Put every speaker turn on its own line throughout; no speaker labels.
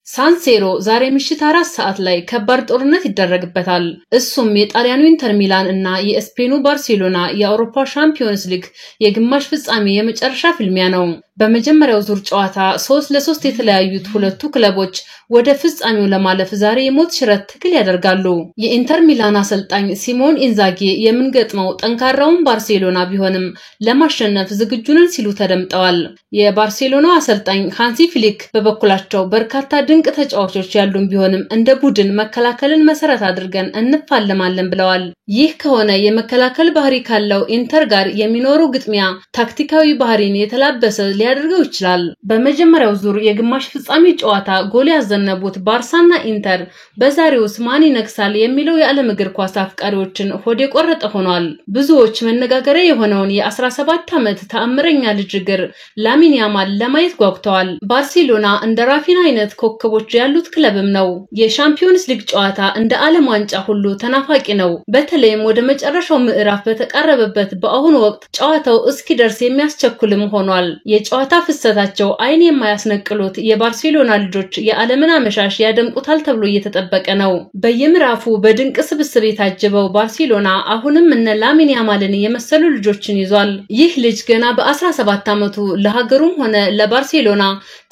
ሳንሴሮ ዛሬ ምሽት 4 ሰዓት ላይ ከባድ ጦርነት ይደረግበታል። እሱም የጣሊያኑ ኢንተር ሚላን እና የስፔኑ ባርሴሎና የአውሮፓ ሻምፒዮንስ ሊግ የግማሽ ፍጻሜ የመጨረሻ ፍልሚያ ነው። በመጀመሪያው ዙር ጨዋታ 3-3 የተለያዩት ሁለቱ ክለቦች ወደ ፍጻሜው ለማለፍ ዛሬ የሞት ሽረት ትግል ያደርጋሉ። የኢንተር ሚላን አሰልጣኝ ሲሞን ኢንዛጊ የምንገጥመው ጠንካራውን ባርሴሎና ቢሆንም ለማሸነፍ ዝግጁ ነን ሲሉ ተደምጠዋል። የባርሴሎና አሰልጣኝ ሃንሲ ፍሊክ በበኩላቸው በርካታ ድንቅ ተጫዋቾች ያሉን ቢሆንም እንደ ቡድን መከላከልን መሰረት አድርገን እንፋለማለን ብለዋል። ይህ ከሆነ የመከላከል ባህሪ ካለው ኢንተር ጋር የሚኖረው ግጥሚያ ታክቲካዊ ባህሪን የተላበሰ ሊያደርገው ይችላል። በመጀመሪያው ዙር የግማሽ ፍጻሜ ጨዋታ ጎል ያዘነቡት ባርሳና ኢንተር በዛሬውስ ማን ይነግሳል የሚለው የዓለም እግር ኳስ አፍቃሪዎችን ሆድ የቆረጠ ሆኗል። ብዙዎች መነጋገሪያ የሆነውን የ17 ዓመት ተአምረኛ ልጅ እግር ላሚን ያማል ለማየት ጓጉተዋል። ባርሴሎና እንደ ራፊና አይነት ኮከቦች ያሉት ክለብም ነው። የሻምፒዮንስ ሊግ ጨዋታ እንደ ዓለም ዋንጫ ሁሉ ተናፋቂ ነው። በተለይም ወደ መጨረሻው ምዕራፍ በተቃረበበት በአሁኑ ወቅት ጨዋታው እስኪደርስ የሚያስቸኩልም ሆኗል። የጨዋታ ፍሰታቸው አይን የማያስነቅሉት የባርሴሎና ልጆች የዓለምን አመሻሽ ያደምቁታል ተብሎ እየተጠበቀ ነው። በየምዕራፉ በድንቅ ስብስብ የታጀበው ባርሴሎና አሁንም እነ ላሚን ያማልን የመሰሉ ልጆችን ይዟል። ይህ ልጅ ገና በ17 ዓመቱ ለሀገሩም ሆነ ለባርሴሎና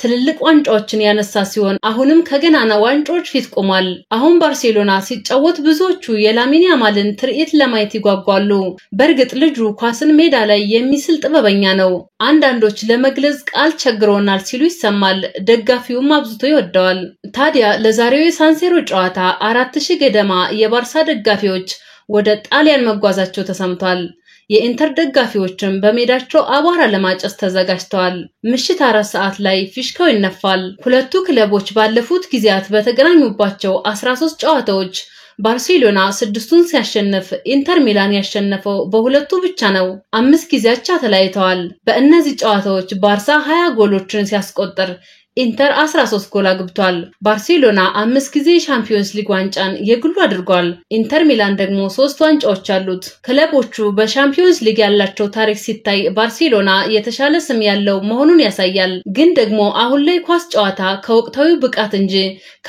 ትልልቅ ዋንጫዎችን ያነሳ ሲሆን አሁንም ከገናና ዋንጫዎች ፊት ቆሟል። አሁን ባርሴሎና ሲጫወት ብዙዎቹ የላሚን ያማልን ትርኢት ለማየት ይጓጓሉ። በእርግጥ ልጁ ኳስን ሜዳ ላይ የሚስል ጥበበኛ ነው። አንዳንዶች ለመግለጽ ቃል ቸግሮናል ሲሉ ይሰማል። ደጋፊውም አብዝቶ ይወደዋል። ታዲያ ለዛሬው የሳንሴሮ ጨዋታ 4000 ገደማ የባርሳ ደጋፊዎች ወደ ጣሊያን መጓዛቸው ተሰምቷል። የኢንተር ደጋፊዎችም በሜዳቸው አቧራ ለማጨስ ተዘጋጅተዋል። ምሽት 4 ሰዓት ላይ ፊሽካው ይነፋል። ሁለቱ ክለቦች ባለፉት ጊዜያት በተገናኙባቸው 13 ጨዋታዎች ባርሴሎና 6ቱን ሲያሸንፍ ኢንተር ሚላን ያሸነፈው በሁለቱ ብቻ ነው። 5 ጊዜ አቻ ተለያይተዋል። በእነዚህ ጨዋታዎች ባርሳ 20 ጎሎችን ሲያስቆጥር ኢንተር 13 ጎል አግብቷል። ባርሴሎና 5 ጊዜ ሻምፒዮንስ ሊግ ዋንጫን የግሉ አድርጓል። ኢንተር ሚላን ደግሞ 3 ዋንጫዎች አሉት። ክለቦቹ በሻምፒዮንስ ሊግ ያላቸው ታሪክ ሲታይ ባርሴሎና የተሻለ ስም ያለው መሆኑን ያሳያል። ግን ደግሞ አሁን ላይ ኳስ ጨዋታ ከወቅታዊ ብቃት እንጂ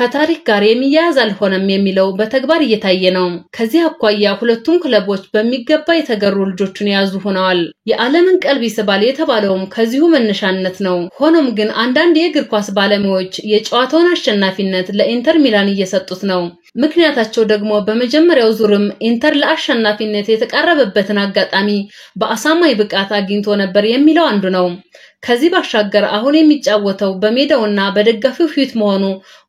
ከታሪክ ጋር የሚያያዝ አልሆነም የሚለው በተግባር እየታየ ነው። ከዚህ አኳያ ሁለቱም ክለቦች በሚገባ የተገሩ ልጆችን የያዙ ሆነዋል። የዓለምን ቀልብ ይስባል የተባለውም ከዚሁ መነሻነት ነው። ሆኖም ግን አንዳንድ የእግር ኳስ ባለሙያዎች የጨዋታውን አሸናፊነት ለኢንተር ሚላን እየሰጡት ነው። ምክንያታቸው ደግሞ በመጀመሪያው ዙርም ኢንተር ለአሸናፊነት የተቃረበበትን አጋጣሚ በአሳማኝ ብቃት አግኝቶ ነበር የሚለው አንዱ ነው። ከዚህ ባሻገር አሁን የሚጫወተው በሜዳውና በደጋፊው ፊት መሆኑ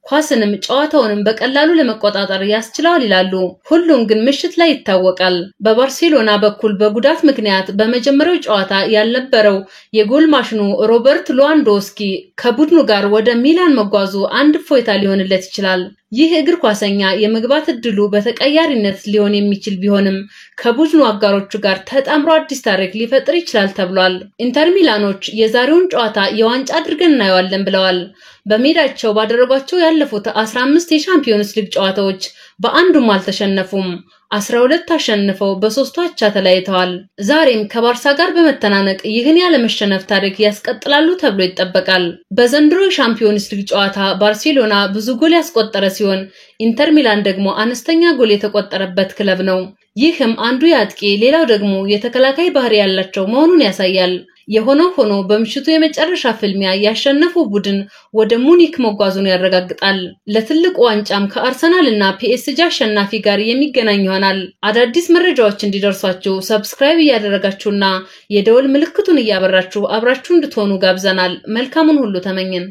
ኳስንም ጨዋታውንም በቀላሉ ለመቆጣጠር ያስችላል ይላሉ። ሁሉም ግን ምሽት ላይ ይታወቃል። በባርሴሎና በኩል በጉዳት ምክንያት በመጀመሪያው ጨዋታ ያልነበረው የጎል ማሽኑ ሮበርት ሌዋንዶውስኪ ከቡድኑ ጋር ወደ ሚላን መጓዙ አንድ ፎይታ ሊሆንለት ይችላል። ይህ እግር ኳሰኛ የመግባት እድሉ በተቀያሪነት ሊሆን የሚችል ቢሆንም ከቡድኑ አጋሮቹ ጋር ተጣምሮ አዲስ ታሪክ ሊፈጥር ይችላል ተብሏል። ኢንተር ሚላኖች የዛሬውን ጨዋታ የዋንጫ አድርገን እናየዋለን ብለዋል። በሜዳቸው ባደረጓቸው ያለፉት 15 የሻምፒዮንስ ሊግ ጨዋታዎች በአንዱም አልተሸነፉም። 12 አሸንፈው በ3 አቻ ተለያይተዋል። ዛሬም ከባርሳ ጋር በመተናነቅ ይህን ያለመሸነፍ ታሪክ ያስቀጥላሉ ተብሎ ይጠበቃል። በዘንድሮ የሻምፒዮንስ ሊግ ጨዋታ ባርሴሎና ብዙ ጎል ያስቆጠረ ሲሆን ኢንተር ሚላን ደግሞ አነስተኛ ጎል የተቆጠረበት ክለብ ነው። ይህም አንዱ ያጥቂ ሌላው ደግሞ የተከላካይ ባህሪ ያላቸው መሆኑን ያሳያል። የሆነው ሆኖ በምሽቱ የመጨረሻ ፍልሚያ ያሸነፈው ቡድን ወደ ሙኒክ መጓዙን ያረጋግጣል። ለትልቁ ዋንጫም ከአርሰናል እና ፒኤስጂ አሸናፊ ጋር የሚገናኝ ይሆናል። አዳዲስ መረጃዎች እንዲደርሷችሁ ሰብስክራይብ እያደረጋችሁና የደወል ምልክቱን እያበራችሁ አብራችሁ እንድትሆኑ ጋብዘናል። መልካሙን ሁሉ ተመኘን።